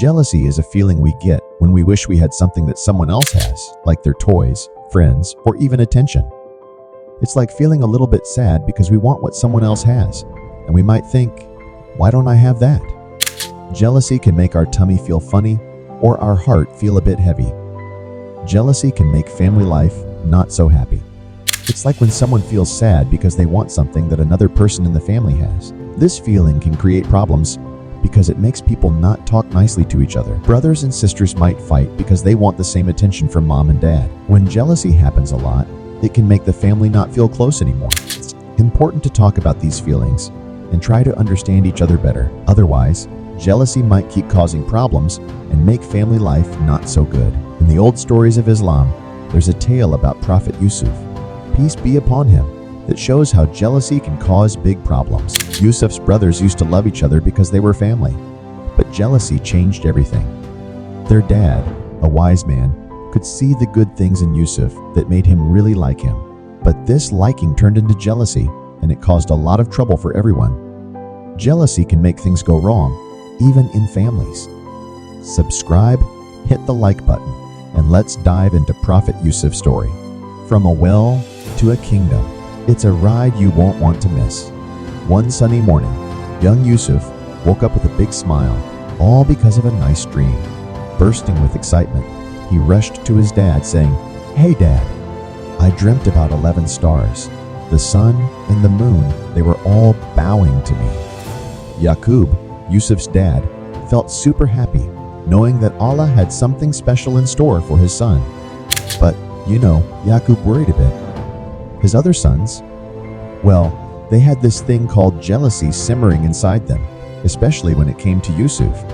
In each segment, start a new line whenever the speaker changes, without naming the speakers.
Jealousy is a feeling we get when we wish we had something that someone else has, like their toys, friends, or even attention. It's like feeling a little bit sad because we want what someone else has, and we might think, why don't I have that? Jealousy can make our tummy feel funny or our heart feel a bit heavy. Jealousy can make family life not so happy. It's like when someone feels sad because they want something that another person in the family has. This feeling can create problems because it makes people not talk nicely to each other. Brothers and sisters might fight because they want the same attention from mom and dad. When jealousy happens a lot, it can make the family not feel close anymore. It's important to talk about these feelings and try to understand each other better. Otherwise, jealousy might keep causing problems and make family life not so good. In the old stories of Islam, there's a tale about Prophet Yusuf, peace be upon him, that shows how jealousy can cause big problems. Yusuf's brothers used to love each other because they were family, but jealousy changed everything. Their dad, a wise man, could see the good things in Yusuf that made him really like him. But this liking turned into jealousy, and it caused a lot of trouble for everyone. Jealousy can make things go wrong, even in families. Subscribe, hit the like button, and let's dive into Prophet Yusuf's story. From a well to a kingdom. It's a ride you won't want to miss. One sunny morning, young Yusuf woke up with a big smile, all because of a nice dream. Bursting with excitement, he rushed to his dad saying, "Hey Dad, I dreamt about 11 stars. The sun and the moon, they were all bowing to me." Yaqub, Yusuf's dad, felt super happy, knowing that Allah had something special in store for his son. But, Yaqub worried a bit. His other sons, well, they had this thing called jealousy simmering inside them, especially when it came to Yusuf.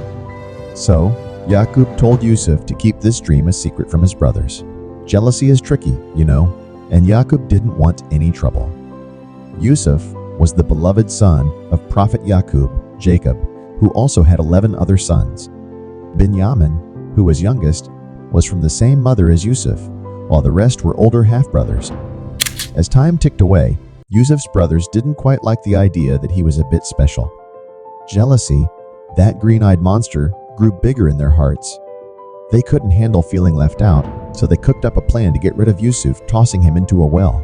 So, Yaqub told Yusuf to keep this dream a secret from his brothers. Jealousy is tricky, and Yaqub didn't want any trouble. Yusuf was the beloved son of Prophet Yaqub, Jacob, who also had 11 other sons. Binyamin, who was youngest, was from the same mother as Yusuf, while the rest were older half-brothers. As time ticked away, Yusuf's brothers didn't quite like the idea that he was a bit special. Jealousy, that green-eyed monster, grew bigger in their hearts. They couldn't handle feeling left out, so they cooked up a plan to get rid of Yusuf, tossing him into a well.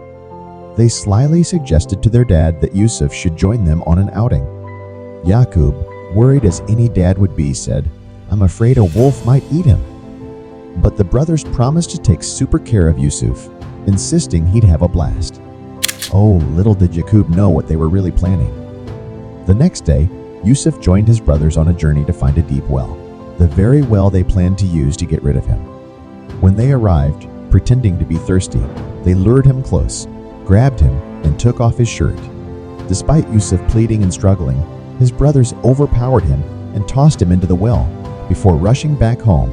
They slyly suggested to their dad that Yusuf should join them on an outing. Yaqub, worried as any dad would be, said, "I'm afraid a wolf might eat him." But the brothers promised to take super care of Yusuf, insisting he'd have a blast. Oh, little did Yaqub know what they were really planning. The next day, Yusuf joined his brothers on a journey to find a deep well, the very well they planned to use to get rid of him. When they arrived, pretending to be thirsty, they lured him close, grabbed him, and took off his shirt. Despite Yusuf pleading and struggling, his brothers overpowered him and tossed him into the well before rushing back home.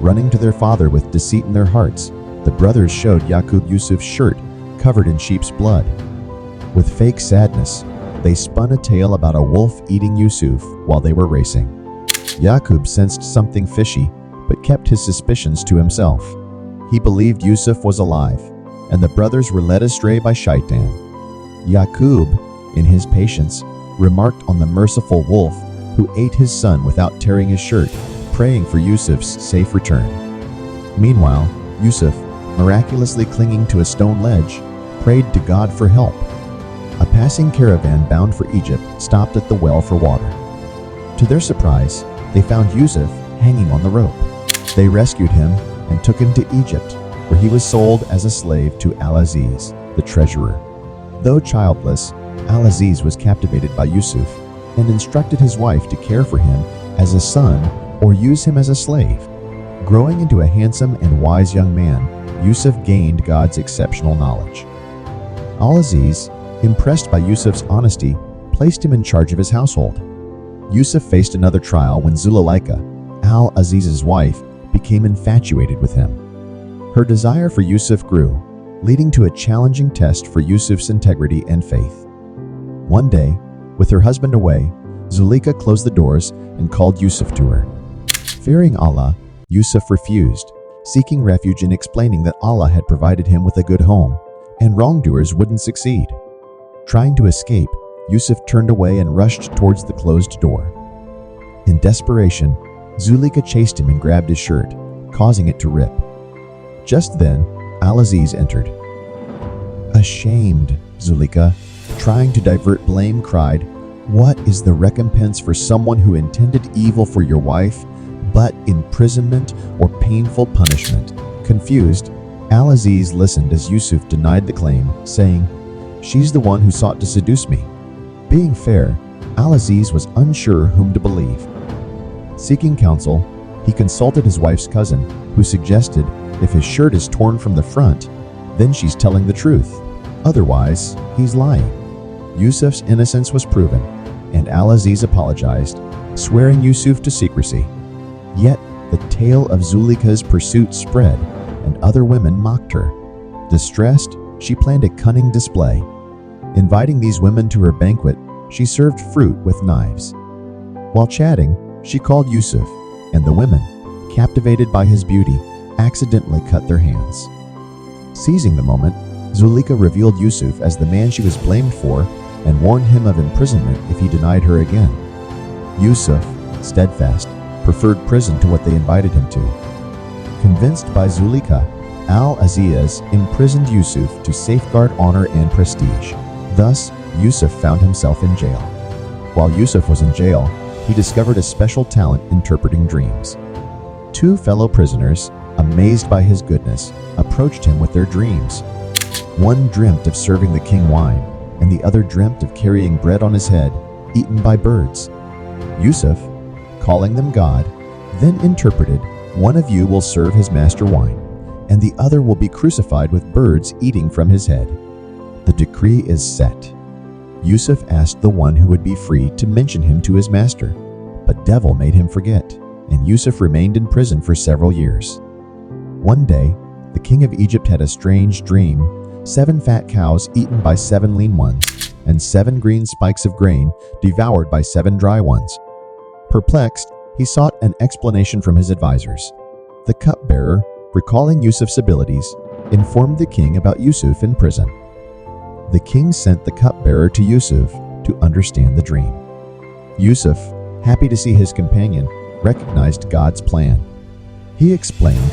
Running to their father with deceit in their hearts, the brothers showed Yaqub Yusuf's shirt covered in sheep's blood. With fake sadness, they spun a tale about a wolf eating Yusuf while they were racing. Yaqub sensed something fishy, but kept his suspicions to himself. He believed Yusuf was alive, and the brothers were led astray by Shaitan. Yaqub, in his patience, remarked on the merciful wolf who ate his son without tearing his shirt, praying for Yusuf's safe return. Meanwhile, Yusuf, miraculously clinging to a stone ledge, prayed to God for help. A passing caravan bound for Egypt stopped at the well for water. To their surprise, they found Yusuf hanging on the rope. They rescued him and took him to Egypt, where he was sold as a slave to Al-Aziz, the treasurer. Though childless, Al-Aziz was captivated by Yusuf and instructed his wife to care for him as a son or use him as a slave. Growing into a handsome and wise young man, Yusuf gained God's exceptional knowledge. Al-Aziz, impressed by Yusuf's honesty, placed him in charge of his household. Yusuf faced another trial when Zuleika, Al-Aziz's wife, became infatuated with him. Her desire for Yusuf grew, leading to a challenging test for Yusuf's integrity and faith. One day, with her husband away, Zuleika closed the doors and called Yusuf to her. Fearing Allah, Yusuf refused, seeking refuge and explaining that Allah had provided him with a good home, and wrongdoers wouldn't succeed. Trying to escape, Yusuf turned away and rushed towards the closed door. In desperation, Zuleika chased him and grabbed his shirt, causing it to rip. Just then, Al-Aziz entered. Ashamed, Zuleika, trying to divert blame, cried, "What is the recompense for someone who intended evil for your wife, but imprisonment or painful punishment?" Confused, Al-Aziz listened as Yusuf denied the claim, saying, "She's the one who sought to seduce me." Being fair, Al-Aziz was unsure whom to believe. Seeking counsel, he consulted his wife's cousin, who suggested if his shirt is torn from the front, then she's telling the truth. Otherwise, he's lying. Yusuf's innocence was proven, and Al-Aziz apologized, swearing Yusuf to secrecy. Yet, the tale of Zuleika's pursuit spread, and other women mocked her. Distressed, she planned a cunning display. Inviting these women to her banquet, she served fruit with knives. While chatting, she called Yusuf, and the women, captivated by his beauty, accidentally cut their hands. Seizing the moment, Zuleika revealed Yusuf as the man she was blamed for and warned him of imprisonment if he denied her again. Yusuf, steadfast, preferred prison to what they invited him to. Convinced by Zuleika, Al-Aziz imprisoned Yusuf to safeguard honor and prestige. Thus, Yusuf found himself in jail. While Yusuf was in jail, he discovered a special talent interpreting dreams. Two fellow prisoners, amazed by his goodness, approached him with their dreams. One dreamt of serving the king wine, and the other dreamt of carrying bread on his head, eaten by birds. Yusuf, calling them God, then interpreted, "One of you will serve his master wine, and the other will be crucified with birds eating from his head. The decree is set." Yusuf asked the one who would be free to mention him to his master, but devil made him forget, and Yusuf remained in prison for several years. One day, the king of Egypt had a strange dream: 7 fat cows eaten by 7 lean ones, and 7 green spikes of grain devoured by 7 dry ones. Perplexed, he sought an explanation from his advisors. The cupbearer, recalling Yusuf's abilities, informed the king about Yusuf in prison. The king sent the cupbearer to Yusuf to understand the dream. Yusuf, happy to see his companion, recognized God's plan. He explained,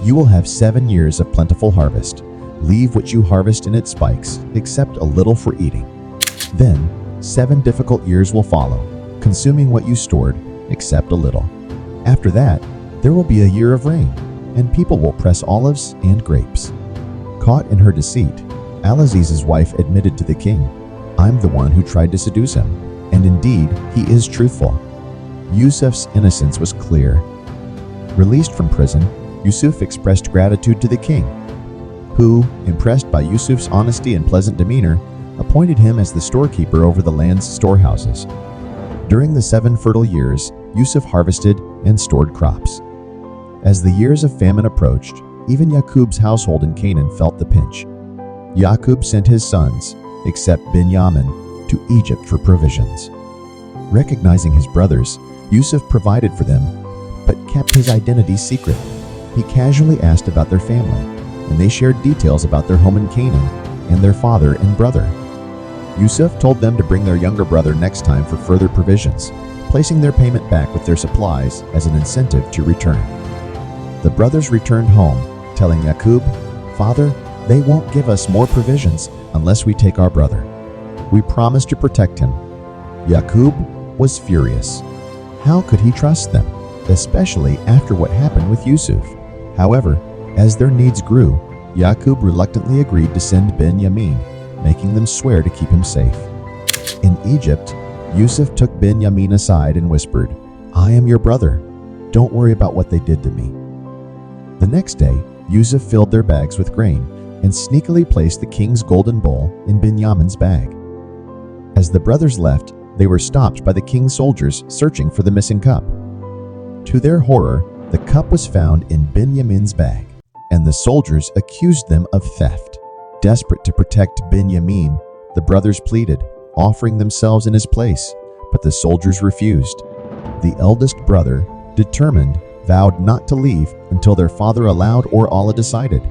"You will have 7 years of plentiful harvest. Leave what you harvest in its spikes, except a little for eating. Then, 7 difficult years will follow, consuming what you stored, except a little. After that, there will be a year of rain, and people will press olives and grapes." Caught in her deceit, Al-Aziz's wife admitted to the king, "I'm the one who tried to seduce him," and indeed, he is truthful. Yusuf's innocence was clear. Released from prison, Yusuf expressed gratitude to the king, who, impressed by Yusuf's honesty and pleasant demeanor, appointed him as the storekeeper over the land's storehouses. During the 7 fertile years, Yusuf harvested and stored crops. As the years of famine approached, even Yaqub's household in Canaan felt the pinch. Yaqub sent his sons, except Binyamin, to Egypt for provisions. Recognizing his brothers, Yusuf provided for them, but kept his identity secret. He casually asked about their family, and they shared details about their home in Canaan and their father and brother. Yusuf told them to bring their younger brother next time for further provisions, placing their payment back with their supplies as an incentive to return. The brothers returned home, telling Yaqub, "Father, they won't give us more provisions unless we take our brother. We promise to protect him." Yaqub was furious. How could he trust them, especially after what happened with Yusuf? However, as their needs grew, Yaqub reluctantly agreed to send Binyamin, making them swear to keep him safe. In Egypt, Yusuf took Binyamin aside and whispered, "I am your brother. Don't worry about what they did to me." The next day, Yusuf filled their bags with grain and sneakily placed the king's golden bowl in Binyamin's bag. As the brothers left, they were stopped by the king's soldiers searching for the missing cup. To their horror, the cup was found in Binyamin's bag, and the soldiers accused them of theft. Desperate to protect Binyamin, the brothers pleaded, offering themselves in his place, but the soldiers refused. The eldest brother, determined, vowed not to leave until their father allowed or Allah decided.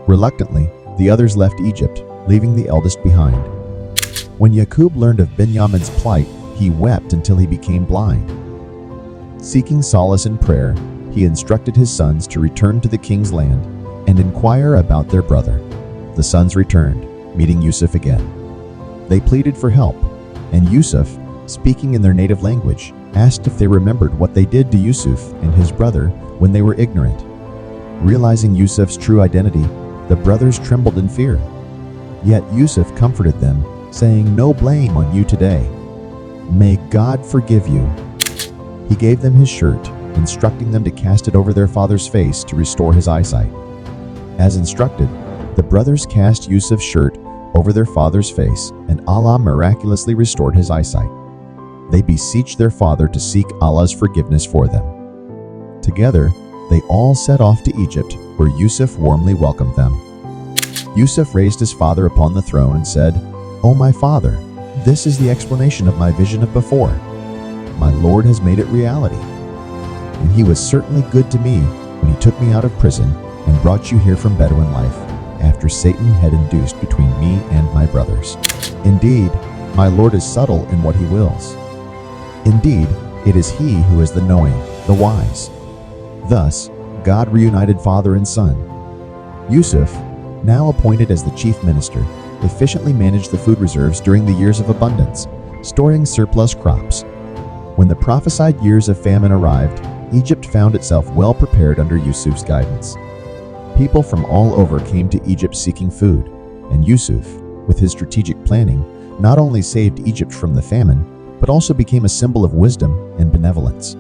Reluctantly, the others left Egypt, leaving the eldest behind. When Yaqub learned of Binyamin's plight, he wept until he became blind. Seeking solace in prayer, he instructed his sons to return to the king's land and inquire about their brother. The sons returned, meeting Yusuf again. They pleaded for help, and Yusuf, speaking in their native language, asked if they remembered what they did to Yusuf and his brother when they were ignorant. Realizing Yusuf's true identity, the brothers trembled in fear. Yet Yusuf comforted them, saying, "No blame on you today. May God forgive you." He gave them his shirt, instructing them to cast it over their father's face to restore his eyesight. As instructed, the brothers cast Yusuf's shirt over their father's face, and Allah miraculously restored his eyesight. They beseeched their father to seek Allah's forgiveness for them. Together, they all set off to Egypt, where Yusuf warmly welcomed them. Yusuf raised his father upon the throne and said, "O my father, this is the explanation of my vision of before. My Lord has made it reality. And he was certainly good to me when he took me out of prison and brought you here from Bedouin life, after Satan had induced between me and my brothers. Indeed, my Lord is subtle in what he wills. Indeed, it is he who is the knowing, the wise." Thus, God reunited father and son. Yusuf, now appointed as the chief minister, efficiently managed the food reserves during the years of abundance, storing surplus crops. When the prophesied years of famine arrived, Egypt found itself well prepared under Yusuf's guidance. People from all over came to Egypt seeking food, and Yusuf, with his strategic planning, not only saved Egypt from the famine, but also became a symbol of wisdom and benevolence.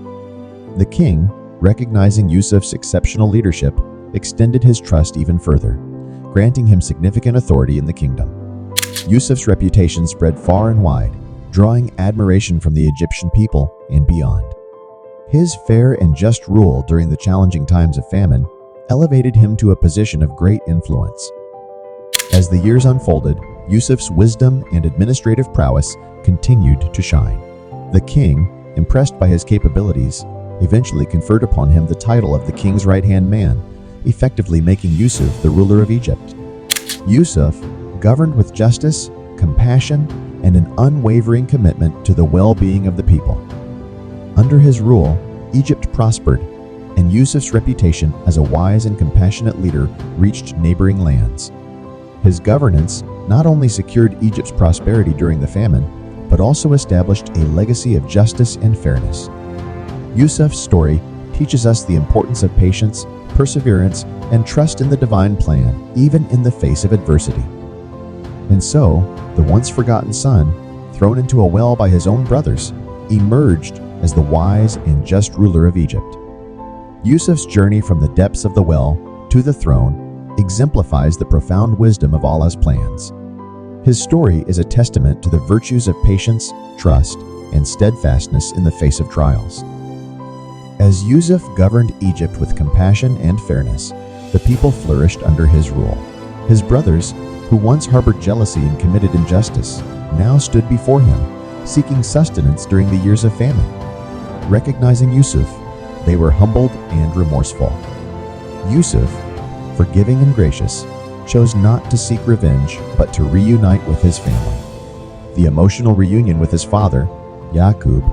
The king, recognizing Yusuf's exceptional leadership, extended his trust even further, granting him significant authority in the kingdom. Yusuf's reputation spread far and wide, drawing admiration from the Egyptian people and beyond. His fair and just rule during the challenging times of famine elevated him to a position of great influence. As the years unfolded, Yusuf's wisdom and administrative prowess continued to shine. The king, impressed by his capabilities, eventually conferred upon him the title of the king's right-hand man, effectively making Yusuf the ruler of Egypt. Yusuf governed with justice, compassion, and an unwavering commitment to the well-being of the people. Under his rule, Egypt prospered, and Yusuf's reputation as a wise and compassionate leader reached neighboring lands. His governance not only secured Egypt's prosperity during the famine, but also established a legacy of justice and fairness. Yusuf's story teaches us the importance of patience, perseverance, and trust in the divine plan, even in the face of adversity. And so, the once-forgotten son, thrown into a well by his own brothers, emerged as the wise and just ruler of Egypt. Yusuf's journey from the depths of the well to the throne exemplifies the profound wisdom of Allah's plans. His story is a testament to the virtues of patience, trust, and steadfastness in the face of trials. As Yusuf governed Egypt with compassion and fairness, the people flourished under his rule. His brothers, who once harbored jealousy and committed injustice, now stood before him, seeking sustenance during the years of famine. Recognizing Yusuf, they were humbled and remorseful. Yusuf, forgiving and gracious, chose not to seek revenge, but to reunite with his family. The emotional reunion with his father, Yaqub,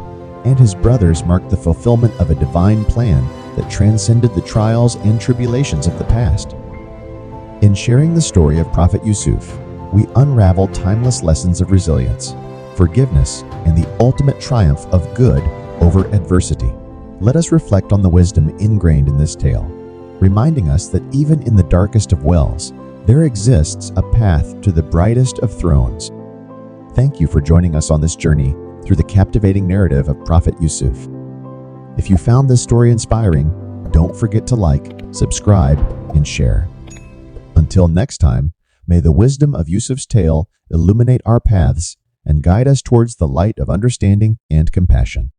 and his brothers marked the fulfillment of a divine plan that transcended the trials and tribulations of the past. In sharing the story of Prophet Yusuf, we unravel timeless lessons of resilience, forgiveness, and the ultimate triumph of good over adversity. Let us reflect on the wisdom ingrained in this tale, reminding us that even in the darkest of wells, there exists a path to the brightest of thrones. Thank you for joining us on this journey through the captivating narrative of Prophet Yusuf. If you found this story inspiring, don't forget to like, subscribe, and share. Until next time, may the wisdom of Yusuf's tale illuminate our paths and guide us towards the light of understanding and compassion.